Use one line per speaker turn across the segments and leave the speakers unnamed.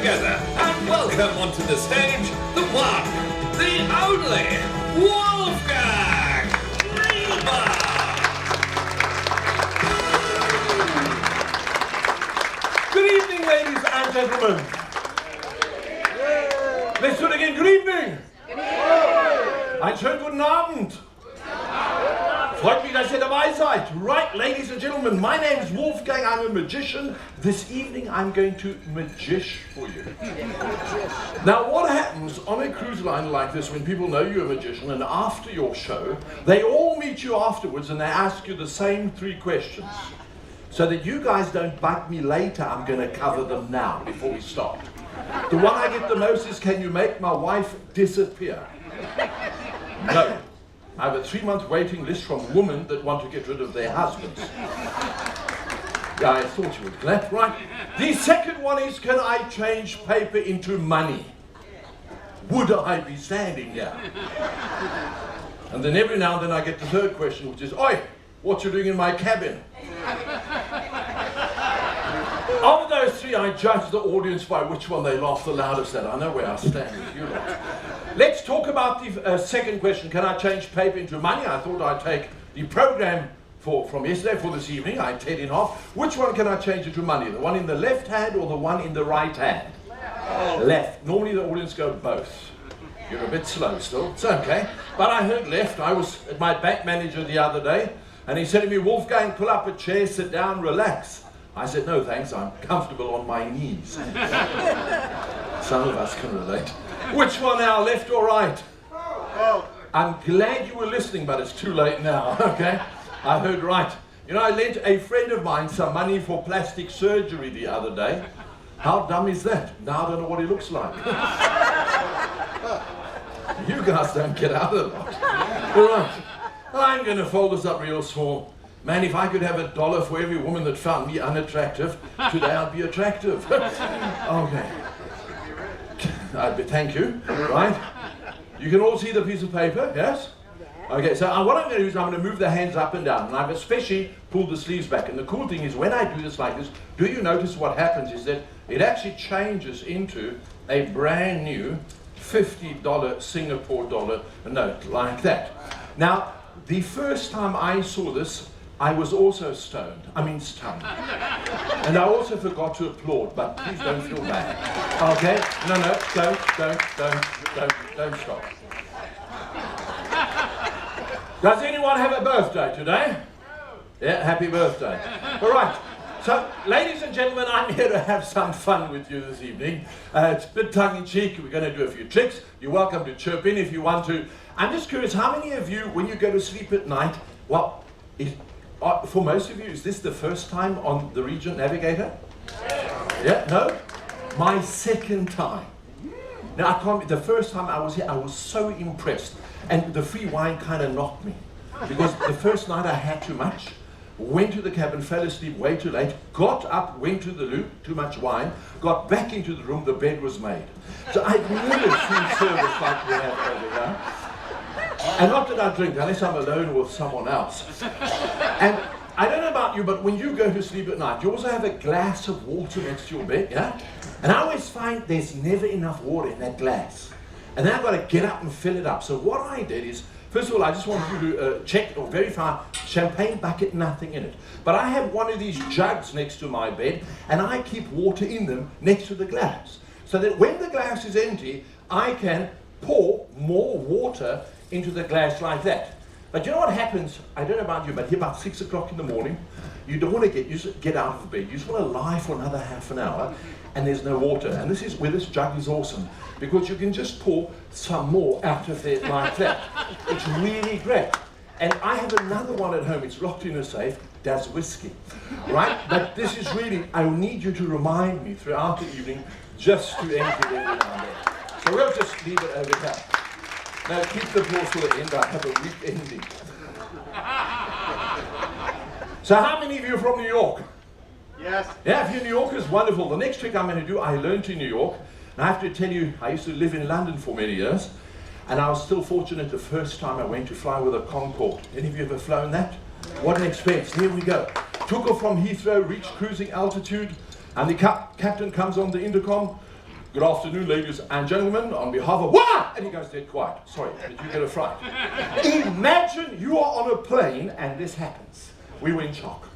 together and welcome onto the stage the one, the only, Wolfgang Riebe!
Good evening, ladies and gentlemen. Let's do it again. Good evening. Einen schönen guten Abend. Freut mich, dass ihr dabei seid. Right, ladies and gentlemen, my name is Wolfgang. I'm a magician. This evening I'm going to magish for you. Now, what happens on a cruise line like this when people know you're a magician and after your show, they all meet you afterwards and they ask you the same 3 questions. So that you guys don't bug me later, I'm going to cover them now before we start. The one I get the most is, can you make my wife disappear? No. I have a 3-month waiting list from women that want to get rid of their husbands. Yeah, I thought you would, Clap, right? The second one is, can I change paper into money? Would I be standing here? And then every now and then I get the third question, which is, oi, what you doing in my cabin? Of those 3, I judge the audience by which one they laugh the loudest at. I know where I stand with you lot. Let's talk about the second question. Can I change paper into money? I thought I'd take the program from yesterday for this evening. I tear it in half. Which one can I change into money? The one in the left hand or the one in the right hand? Left. Normally the audience go both. You're a bit slow still. It's okay. But I heard left. I was at my bank manager the other day and he said to me, Wolfgang, pull up a chair, sit down, relax. I said, no thanks, I'm comfortable on my knees. Some of us can relate. Which one now, left or right? I'm glad you were listening, but it's too late now, okay? I heard right. You know, I lent a friend of mine some money for plastic surgery the other day. How dumb is that? Now I don't know what he looks like. You guys don't get out of that. All right, I'm going to fold this up real small. Man, if I could have $1 for every woman that found me unattractive, today I'd be attractive. Okay. Thank you. Right? You can all see the piece of paper, yes? Okay, so what I'm going to do is I'm going to move the hands up and down, and I've especially pulled the sleeves back. And the cool thing is when I do this like this, do you notice what happens is that it actually changes into a brand new $50 Singapore dollar note, like that. Now, the first time I saw this, I was also stoned. I mean stunned. And I also forgot to applaud, but please don't feel bad. Okay? No, don't stop. Does anyone have a birthday today? Yeah, happy birthday. All right. So, ladies and gentlemen, I'm here to have some fun with you this evening. It's a bit tongue-in-cheek. We're going to do a few tricks. You're welcome to chirp in if you want to. I'm just curious, how many of you, when you go to sleep at night, well, for most of you, is this the first time on the Regent Navigator? Yeah, no? My second time. Now, the first time I was here, I was so impressed. And the free wine kind of knocked me. Because the first night I had too much, went to the cabin, fell asleep way too late, got up, went to the loo, too much wine, got back into the room, the bed was made. So I've never seen service like we have over here. And not that I drink, unless I'm alone with someone else. And I don't know about you, but when you go to sleep at night, you also have a glass of water next to your bed, yeah? And I always find there's never enough water in that glass. And then I've got to get up and fill it up. So what I did is, first of all, I just want you to check or verify champagne bucket, nothing in it. But I have one of these jugs next to my bed, and I keep water in them next to the glass. So that when the glass is empty, I can pour more water into the glass like that. But you know what happens? I don't know about you, but here about 6 o'clock in the morning, you don't want to get out of bed. You just want to lie for another half an hour, and there's no water. And this is where this jug is awesome, because you can just pour some more out of it like that. It's really great. And I have another one at home. It's locked in a safe. Does whiskey, right? But this is really, I need you to remind me throughout the evening just to empty it every now and then. So we'll just leave it over here. Now keep the applause for the end. I have a weak ending. So how many of you are from New York?
Yes.
Yeah, if you're New Yorkers, wonderful. The next trick I'm going to do, I learned in New York. And I have to tell you, I used to live in London for many years. And I was still fortunate the first time I went to fly with a Concorde. Any of you ever flown that? What an expense. Here we go. Took off from Heathrow, reached cruising altitude, and the captain comes on the intercom. Good afternoon, ladies and gentlemen, on behalf of... What? And he goes dead quiet. Sorry, did you get a fright? Imagine you are on a plane and this happens. We were in shock.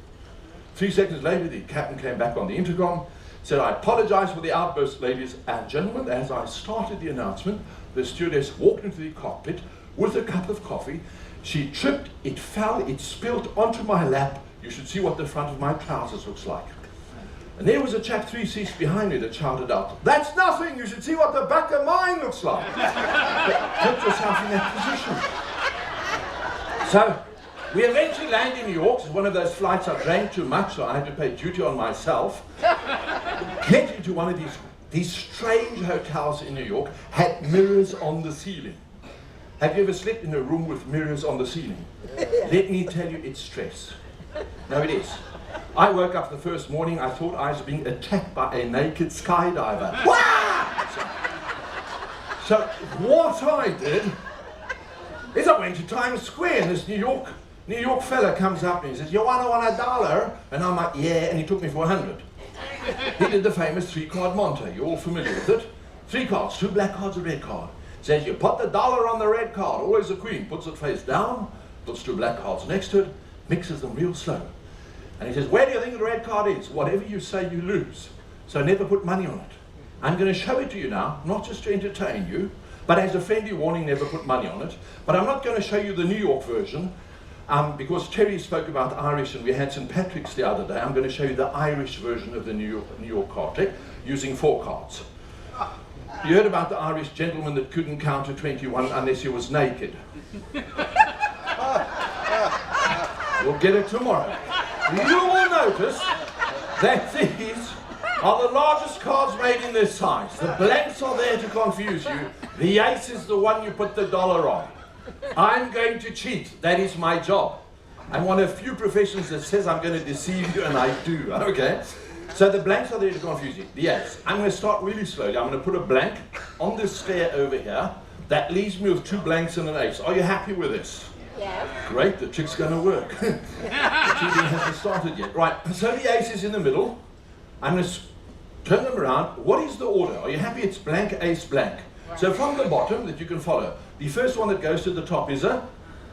3 seconds later, the captain came back on the intercom, said, I apologize for the outburst, ladies and gentlemen. As I started the announcement, the stewardess walked into the cockpit with a cup of coffee. She tripped, it fell, it spilled onto my lap. You should see what the front of my trousers looks like. And there was a chap 3 seats behind me that shouted out, that's nothing, you should see what the back of mine looks like. Put yourself in that position. So, we eventually landed in New York. It's one of those flights I drank too much, so I had to pay duty on myself. Get into one of these strange hotels in New York, had mirrors on the ceiling. Have you ever slept in a room with mirrors on the ceiling? Let me tell you, it's stress. No, it is. I woke up the first morning, I thought I was being attacked by a naked skydiver. So what I did is I went to Times Square, and this New York fella comes up and he says, you want $1? And I'm like, yeah, and he took me for 100. He did the famous 3-card Monte. You're all familiar with it. 3 cards, 2 black cards, a red card. Says you put the dollar on the red card, always the queen, puts it face down, puts 2 black cards next to it, mixes them real slow. And he says, where do you think the red card is? Whatever you say, you lose. So never put money on it. I'm going to show it to you now, not just to entertain you, but as a friendly warning, never put money on it. But I'm not going to show you the New York version, because Terry spoke about Irish and we had St. Patrick's the other day. I'm going to show you the Irish version of the New York card trick using 4 cards. You heard about the Irish gentleman that couldn't count to 21 unless he was naked. We'll get it tomorrow. You will notice that these are the largest cards made in this size. The blanks are there to confuse you. The ace is the one you put the dollar on. I'm going to cheat. That is my job. I'm one of few professions that says I'm going to deceive you, and I do. Okay? So the blanks are there to confuse you. The ace. I'm going to start really slowly. I'm going to put a blank on this stair over here. That leaves me with 2 blanks and an ace. Are you happy with this?
Yes.
Great, the trick's going to work. The cheating hasn't started yet. Right, so the ace is in the middle. I'm going to turn them around. What is the order? Are you happy? It's blank, ace, blank. So from the bottom that you can follow, the first one that goes to the top is a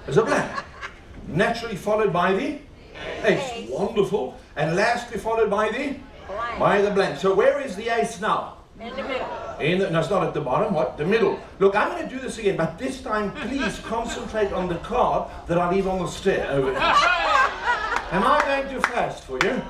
blank. Naturally followed by the ace. Wonderful. And lastly followed by the blank. So where is the ace now?
In the middle.
No, it's not at the bottom. What? The middle. Look, I'm going to do this again, but this time please concentrate on the card that I leave on the stair over here. Am I going too fast for you?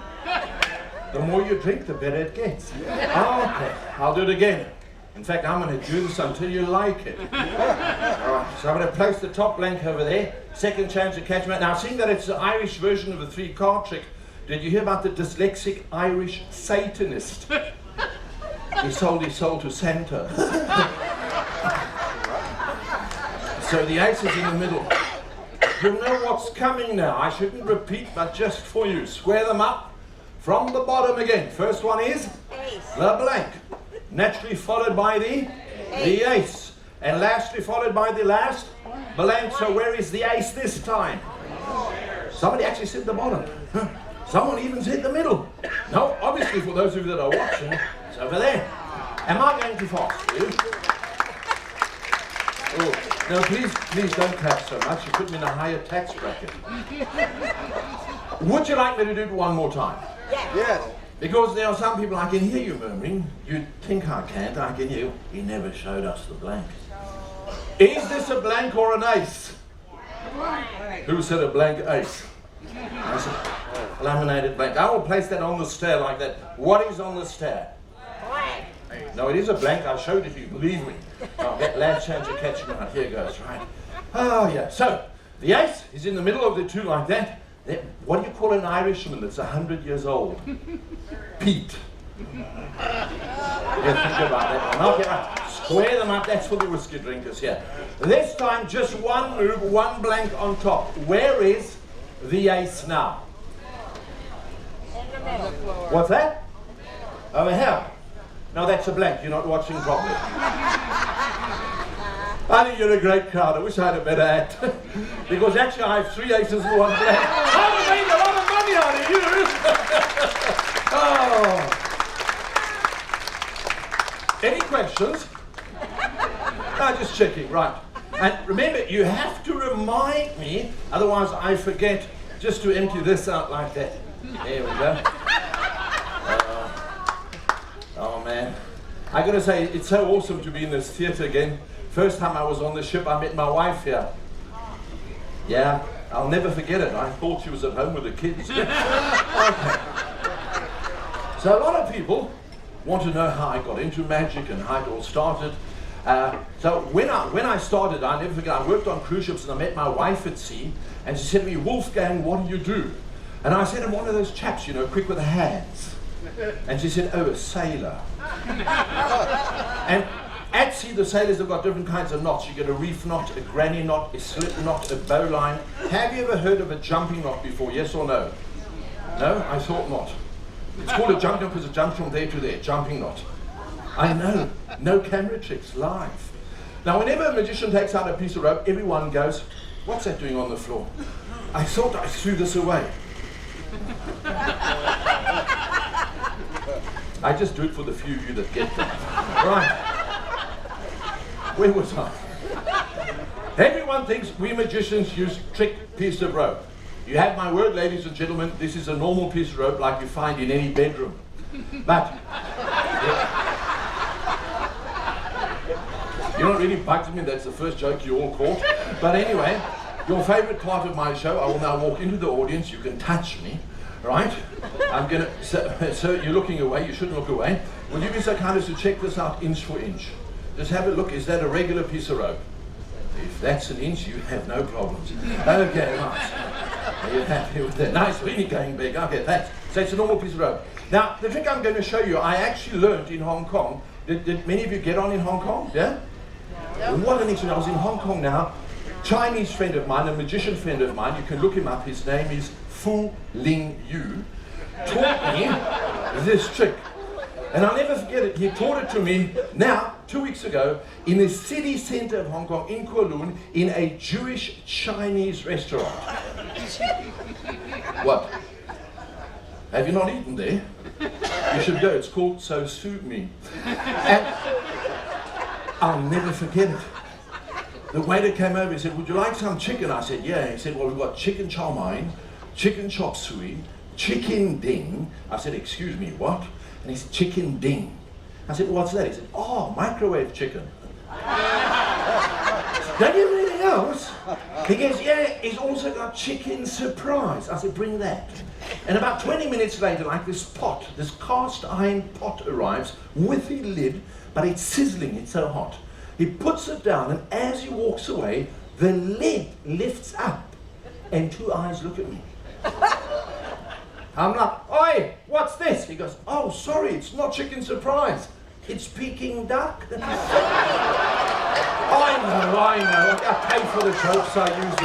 The more you drink, the better it gets. Okay, I'll do it again. In fact, I'm going to do this until you like it. All right, so I'm going to place the top blank over there. Second chance to catch me. Now, seeing that it's the Irish version of the 3-card trick, did you hear about the dyslexic Irish Satanist? He sold his soul to Santa. So the ace is in the middle. You know what's coming now. I shouldn't repeat, but just for you. Square them up from the bottom again. First one is the blank. Naturally followed by the ace. And lastly followed by the last blank. So where is the ace this time? Somebody actually said the bottom. Someone even said the middle. No, obviously for those of you that are watching, it's over there. Am I going too fast for you? Oh, no, please don't clap so much. You put me in a higher tax bracket. Would you like me to do it one more time?
Yes.
Because there are some people, I can hear you murmuring. You think I can't, I can hear you. He never showed us the blank. Is this a blank or an ace? Who said a blank ace? I said, laminated blank. I will place that on the stair like that. What is on the stair?
Blank.
No, it is a blank. I showed it to you, believe me. Oh, that last chance of catching it. Here goes, right. Oh, yeah. So, the ace is in the middle of the 2 like that. What do you call an Irishman that's 100 years old? Pete. Yeah, think about that one. Okay, right. Square them up. That's for the whiskey drinkers here. This time, just one move, one blank on top. Where is the ace now?
In the middle.
What's that? Over here. No, that's a blank. You're not watching properly. I think you're a great crowd. I wish I had a better act. Because actually I have 3 aces and 1 blank. I've made a lot of money out of you. Oh. Any questions? No, just checking, right. And remember, you have to remind me, otherwise I forget, just to empty this out like that. There we go. Oh man. I gotta say, it's so awesome to be in this theater again. First time I was on the ship, I met my wife here. Yeah, I'll never forget it. I thought she was at home with the kids. Okay. So a lot of people want to know how I got into magic and how it all started. So when I started, I never forget, I worked on cruise ships and I met my wife at sea, and she said to me, Wolfgang, what do you do? And I said, I'm one of those chaps, you know, quick with the hands. And she said, oh, a sailor. And at sea, the sailors have got different kinds of knots. You get a reef knot, a granny knot, a slip knot, a bowline. Have you ever heard of a jumping knot before, yes or no? No? I thought not. It's called a jumping knot because it jumps from there to there, jumping knot. I know, no camera tricks, live. Now whenever a magician takes out a piece of rope, everyone goes, what's that doing on the floor? I thought I threw this away. I just do it for the few of you that get that. Right, where was I? Everyone thinks we magicians use trick piece of rope. You have my word, ladies and gentlemen, this is a normal piece of rope like you find in any bedroom. But, you know what really bugs me? That's the first joke you all caught. But anyway, your favorite part of my show, I will now walk into the audience. You can touch me, right? I'm gonna, so you're looking away, you shouldn't look away. Will you be so kind as to check this out inch for inch? Just have a look, is that a regular piece of rope? If that's an inch, you have no problems. Okay, right. Are you happy with that? Nice, really going big. Okay, thanks. So it's a normal piece of rope. Now, the trick I'm going to show you, I actually learned in Hong Kong. Did many of you get on in Hong Kong? Yeah? What an experience. I was in Hong Kong now. Chinese friend of mine, a magician friend of mine, you can look him up, his name is Fu Ling Yu, taught me this trick. And I'll never forget it, he taught it to me now, 2 weeks ago, in the city center of Hong Kong, in Kowloon, in a Jewish Chinese restaurant. What? Have you not eaten there? You should go, it's called So Sue Me. And I'll never forget it. The waiter came over, he said, would you like some chicken? I said, yeah. He said, well, we've got chicken chow mein, chicken chop suey, chicken ding. I said, excuse me, what? And he said, chicken ding. I said, what's that? He said, oh, microwave chicken. Don't you have anything else? He goes, yeah, he's also got chicken surprise. I said, bring that. And about 20 minutes later, like this pot, this cast iron pot arrives with the lid, but it's sizzling, it's so hot. He puts it down, and as he walks away, the lid lifts up, and two eyes look at me. I'm like, oi, what's this? He goes, oh, sorry, it's not chicken surprise. It's Peking duck. I know. I pay for the jokes, I use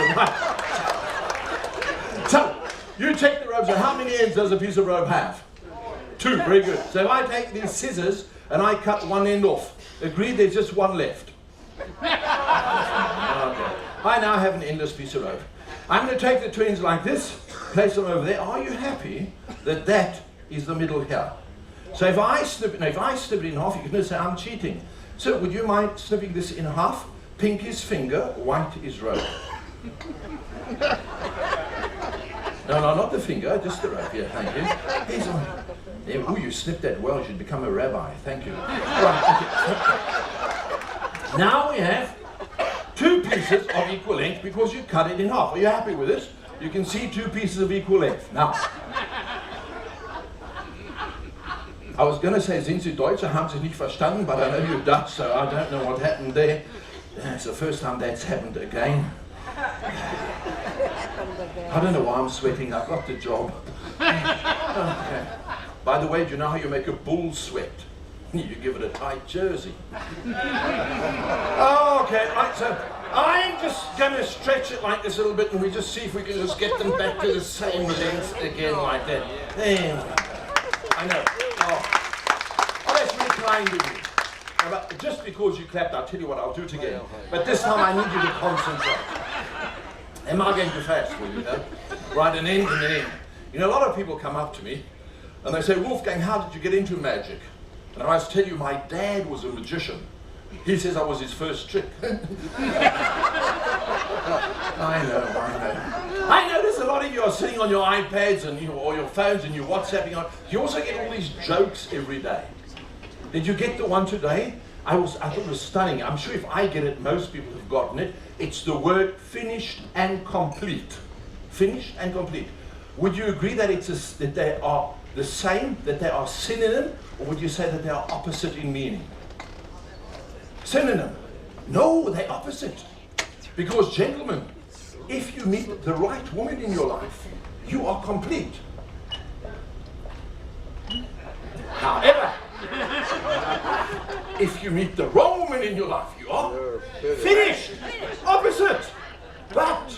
them. So, you check the ropes, and how many ends does a piece of rope have? 2, very good. So if I take these scissors, and I cut one end off, agreed there's just one left. Okay. I now have an endless piece of rope. I'm going to take the twins like this, place them over there. Are you happy that that is the middle here? So if I snip it in half, you can say I'm cheating. So would you mind snipping this in half? Pink is finger, white is rope. No, not the finger, just the rope. Yeah, thank you. Here's one. Oh, you snipped that well. You should become a rabbi. Thank you. Right, okay. Now we have 2 pieces of equal length because you cut it in half. Are you happy with this? You can see 2 pieces of equal length. Now, I was going to say, sind Sie Deutsche, haben Sie nicht verstanden, but I know you're Dutch, so I don't know what happened there. It's the first time that's happened again. I don't know why I'm sweating. I've got the job. Okay. By the way, do you know how you make a bull sweat? You give it a tight jersey. Okay, right, so I'm just going to stretch it like this a little bit, and we just see if we can just get them back to the same length again like that. There. I know. Oh, that's really kind of you. But just because you clapped, I'll tell you what I'll do it again. But this time I need you to concentrate. Am I going too fast for you, though? Right, an end. You know, a lot of people come up to me and they say, Wolfgang, how did you get into magic? And I must tell you, my dad was a magician. He says I was his first trick. I know. I notice a lot of you are sitting on your iPads and or your phones and you're WhatsApping on. You also get all these jokes every day. Did you get the one today? I thought it was stunning. I'm sure if I get it, most people have gotten it. It's the word finished and complete. Finished and complete. Would you agree that that they are the same, that they are synonym, or would you say that they are opposite in meaning? Synonym. No, they're opposite. Because, gentlemen, if you meet the right woman in your life, you are complete. However, if you meet the wrong woman in your life, you are finished. Opposite. But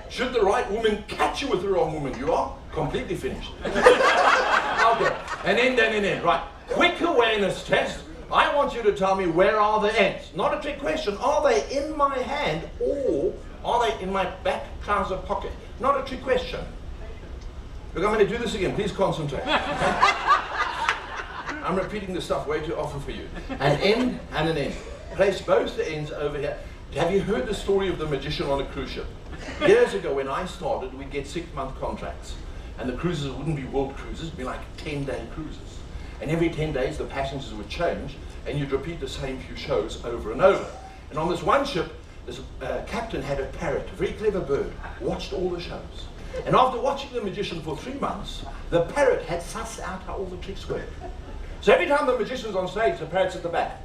should the right woman catch you with the wrong woman, you are completely finished. Okay. And then. Right. Quick awareness test. I want you to tell me, where are the ends? Not a trick question. Are they in my hand or are they in my back trouser pocket? Not a trick question. Look, I'm going to do this again. Please concentrate. Okay? I'm repeating this stuff way too often for you. An end and an end. Place both the ends over here. Have you heard the story of the magician on a cruise ship? Years ago when I started, we'd get 6-month contracts. And the cruises wouldn't be world cruises, it'd be like 10-day cruises. And every 10 days the passengers would change and you'd repeat the same few shows over and over. And on this one ship, this captain had a parrot, a very clever bird, watched all the shows. And after watching the magician for 3 months, the parrot had sussed out how all the tricks work. So every time the magician's on stage, the parrot's at the back.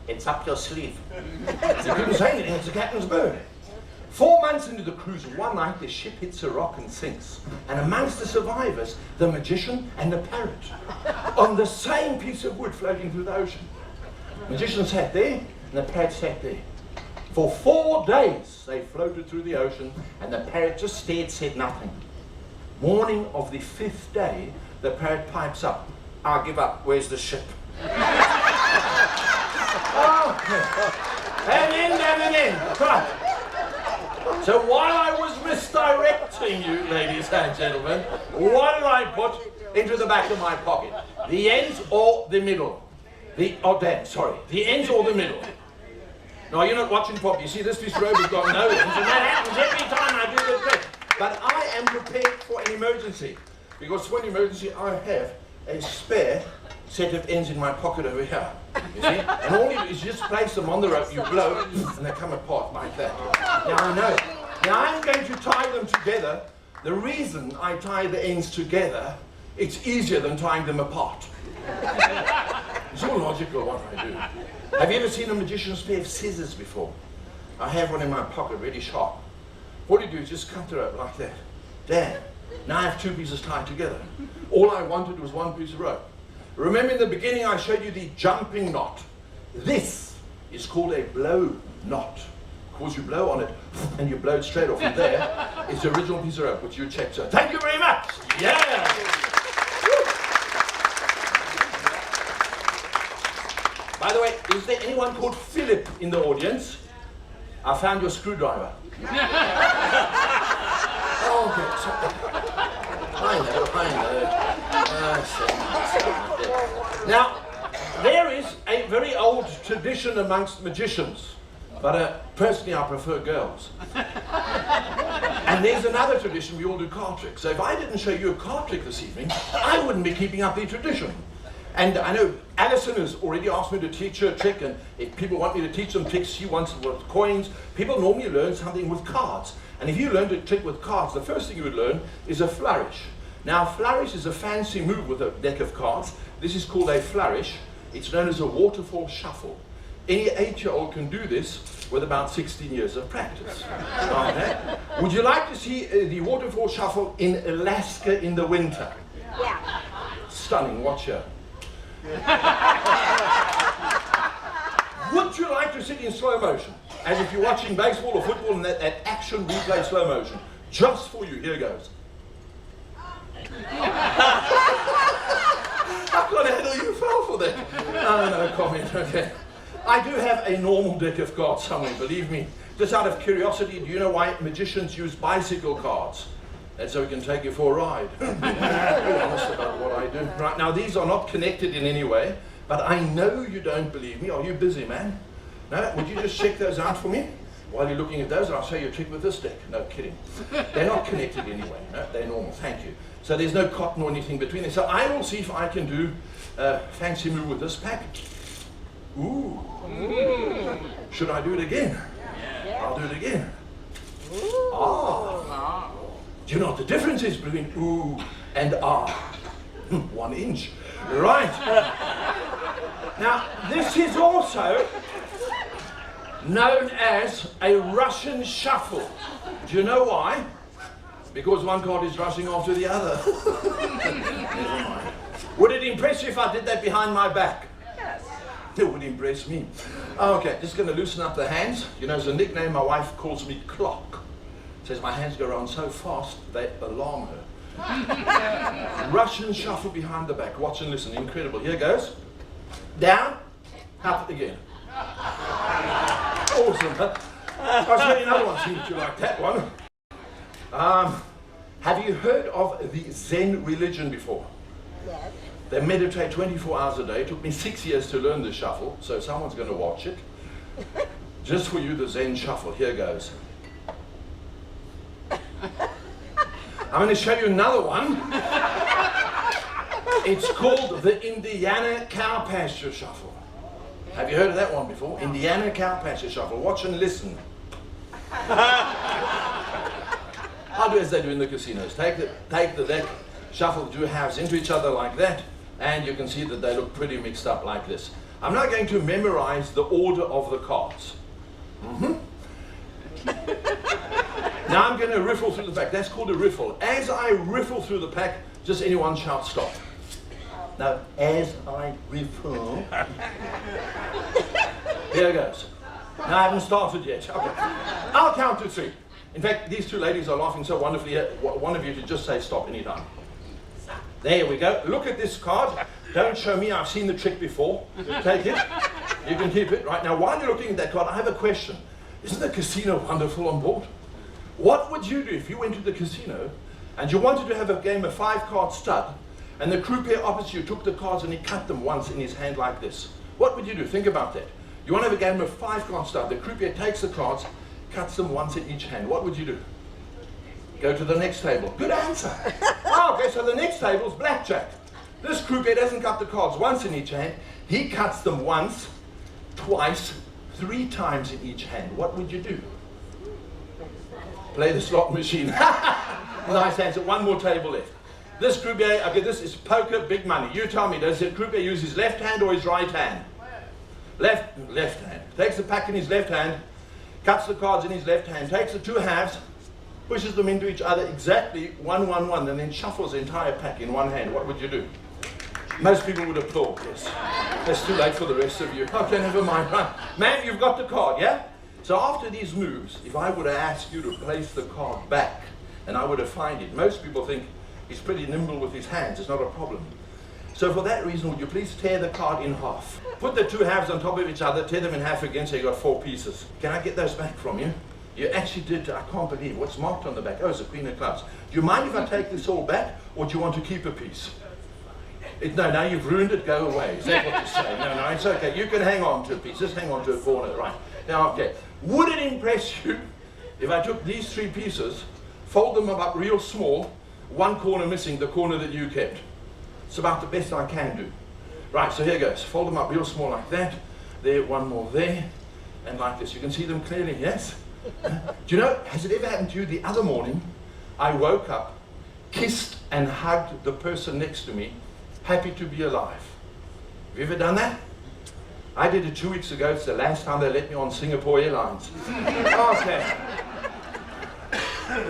It's up your sleeve. He couldn't say anything, it's the captain's bird. 4 months into the cruise, one night the ship hits a rock and sinks. And amongst the survivors, the magician and the parrot, on the same piece of wood floating through the ocean. The magician sat there, and the parrot sat there. For 4 days, they floated through the ocean, and the parrot just stared, said nothing. Morning of the 5th day, the parrot pipes up. I'll give up, where's the ship? Oh, and in. Right. So while I was misdirecting you, ladies and gentlemen, what did I put into the back of my pocket? The ends or the middle? The ends or the middle? No, you're not watching pop. You see, this piece of rope has got no ends, and that happens every time I do the trick. But I am prepared for an emergency, because for an emergency I have a spare set of ends in my pocket over here. You see? And all you do is just place them on the rope, you blow, and they come apart like that. Now I know. Now I'm going to tie them together. The reason I tie the ends together, it's easier than tying them apart. It's all logical what I do. Have you ever seen a magician's pair of scissors before? I have one in my pocket, really sharp. What you do is just cut the rope like that. There. Now I have 2 pieces tied together. All I wanted was 1 piece of rope. Remember in the beginning I showed you the jumping knot. This is called a blow knot. Because you blow on it and you blow it straight off. And there is the original piece of rope which you checked. So thank you very much. Yeah. By the way, is there anyone called Philip in the audience? I found your screwdriver. Oh, okay. I know. Now, there is a very old tradition amongst magicians, but personally I prefer girls. And there's another tradition, we all do card tricks. So if I didn't show you a card trick this evening, I wouldn't be keeping up the tradition. And I know Alison has already asked me to teach her a trick, and if people want me to teach them tricks, she wants it with coins. People normally learn something with cards. And if you learned a trick with cards, the first thing you would learn is a flourish. Now, a flourish is a fancy move with a deck of cards. This is called a flourish. It's known as a waterfall shuffle. Any 8-year-old can do this with about 16 years of practice. Okay. Would you like to see the waterfall shuffle in Alaska in the winter?
Yeah.
Stunning, watch here. Would you like to sit in slow motion? As if you're watching baseball or football and that action replay slow motion. Just for you, here goes. How can I handle you fell for that? No comment, okay. I do have a normal deck of cards somewhere, believe me. Just out of curiosity, do you know why magicians use bicycle cards? And so we can take you for a ride. I'm very honest about what I do. Right, now these are not connected in any way. But I know you don't believe me. Are you busy, man? No? Would you just check those out for me? While you're looking at those, I'll show you a trick with this deck. No, kidding. They're not connected anyway. No, they're normal. Thank you. So there's no cotton or anything between them. So I will see if I can do a fancy move with this pack. Ooh. Should I do it again? I'll do it again. Ah. Do you know what the difference is between ooh and ah? 1 inch. Right. Now, this is also known as a Russian shuffle. Do you know why? Because one card is rushing after the other. Never mind. Would it impress you if I did that behind my back?
Yes.
It would impress me. Okay, just going to loosen up the hands. You know, as a nickname, my wife calls me Clock. Says my hands go around so fast, they alarm her. Russian shuffle behind the back. Watch and listen. Incredible. Here goes. Down. Up again. Awesome. I'll show you another one. See if you like that one. Have you heard of the Zen religion before?
Yes.
They meditate 24 hours a day. It took me 6 years to learn this shuffle, so someone's going to watch it. Just for you, the Zen shuffle. Here goes. I'm going to show you another one. It's called the Indiana cow pasture shuffle. Have you heard of that one before? Indiana cow pasture shuffle. Watch and listen. I'll do as they do in the casinos. Take the deck, shuffle the 2 halves into each other like that, and you can see that they look pretty mixed up like this. I'm not going to memorize the order of the cards. Now I'm going to riffle through the pack. That's called a riffle. As I riffle through the pack, just anyone shout stop. Now, as I riffle. Here goes. Now I haven't started yet. Okay. I'll count to 3. In fact, these 2 ladies are laughing so wonderfully here. One of you to just say stop anytime. There we go. Look at this card. Don't show me. I've seen the trick before. Take it. You can keep it. Right now, while you're looking at that card, I have a question. Isn't the casino wonderful on board? What would you do if you went to the casino and you wanted to have a game of 5-card stud and the croupier opposite you took the cards and he cut them once in his hand like this? What would you do? Think about that. You want to have a game of 5-card stud. The croupier takes the cards, cuts them once in each hand. What would you do? Go to the next table. Good answer. Okay, so the next table is blackjack. This croupier doesn't cut the cards once in each hand. He cuts them once, twice, 3 times in each hand. What would you do? Play the slot machine. Nice answer. 1 more table left. This croupier, okay, this is poker, big money. You tell me, does the croupier use his left hand or his right hand? Left hand. Takes the pack in his left hand, cuts the cards in his left hand, takes the 2 halves, pushes them into each other exactly 1, 1, 1, and then shuffles the entire pack in 1 hand. What would you do? Most people would applaud, yes. That's too late for the rest of you. Okay, never mind. Right. Man, you've got the card, yeah? So after these moves, if I would have asked you to place the card back, and I would have found it, most people think he's pretty nimble with his hands. It's not a problem. So for that reason, would you please tear the card in half? Put the 2 halves on top of each other, tear them in half again, so you got 4 pieces. Can I get those back from you? You actually did. I can't believe what's marked on the back. Oh, it's the Queen of Clubs. Do you mind if I take this all back, or do you want to keep a piece? No, now you've ruined it, go away. Is that what you say? No, it's okay. You can hang on to a piece. Just hang on to a corner, right? Now, okay. Would it impress you if I took these 3 pieces, fold them up real small, 1 corner missing, the corner that you kept? It's about the best I can do. Right, so here goes. Fold them up real small like that. There, 1 more there, and like this. You can see them clearly, yes? Do you know, has it ever happened to you the other morning, I woke up, kissed and hugged the person next to me, happy to be alive? Have you ever done that? I did it 2 weeks ago. It's the last time they let me on Singapore Airlines. Okay.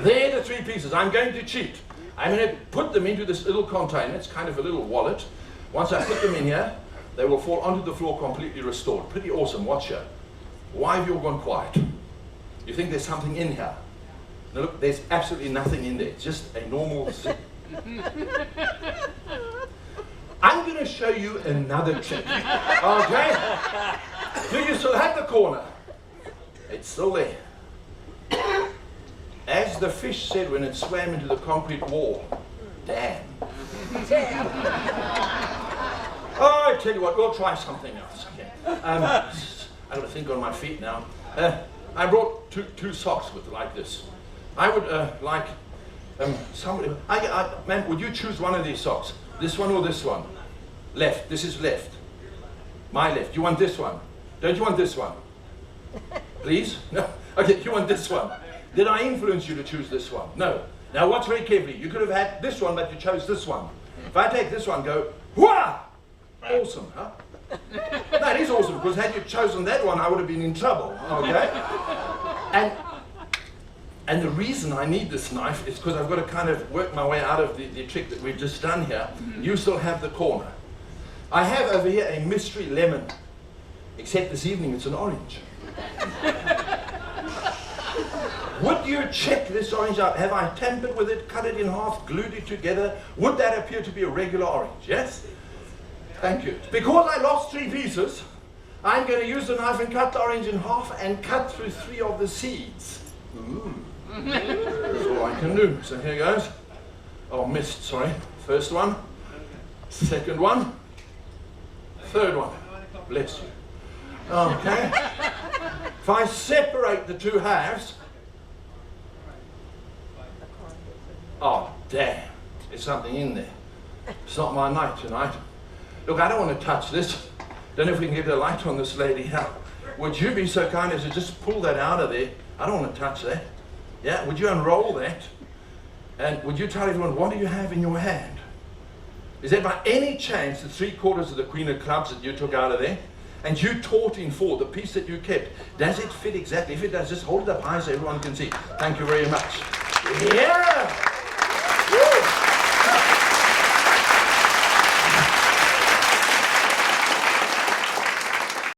There are the 3 pieces. I'm going to cheat. I'm going to put them into this little container. It's kind of a little wallet. Once I put them in here, they will fall onto the floor completely restored. Pretty awesome. Watch here. Why have you all gone quiet? You think there's something in here? Now look, there's absolutely nothing in there. It's just a normal zip. I'm going to show you another trick. Okay? Do you still have the corner? It's still there. As the fish said when it swam into the concrete wall, damn. Oh, I tell you what, we'll try something else. Okay. I've got to think on my feet now. I brought two socks with like this. I would like somebody. Ma'am, would you choose one of these socks? This one or this one? Left. This is left. My left. You want this one? Don't you want this one? Please? No. Okay. You want this one? Did I influence you to choose this one? No. Now watch very carefully. You could have had this one, but you chose this one. If I take this one, go, whoa! Awesome, huh? No, it is awesome, because had you chosen that one, I would have been in trouble, okay? And the reason I need this knife is because I've got to kind of work my way out of the trick that we've just done here. You still have the corner. I have over here a mystery lemon, except this evening it's an orange. Would you check this orange out? Have I tampered with it, cut it in half, glued it together? Would that appear to be a regular orange, yes? Thank you. Because I lost 3 pieces, I'm going to use the knife and cut the orange in half and cut through 3 of the seeds. Ooh. That's all I can do. So here goes. Oh, missed, sorry. First one, second one, third one. Bless you. Okay. If I separate the 2 halves, oh, damn, there's something in there. It's not my night tonight. Look, I don't want to touch this. Don't know if we can get a light on this lady here. Would you be so kind as to just pull that out of there? I don't want to touch that. Yeah, would you unroll that? And would you tell everyone, what do you have in your hand? Is that by any chance the 3/4 of the Queen of Clubs that you took out of there? And you taught in 4, the piece that you kept, does it fit exactly? If it does, just hold it up high so everyone can see. Thank you very much. Yeah!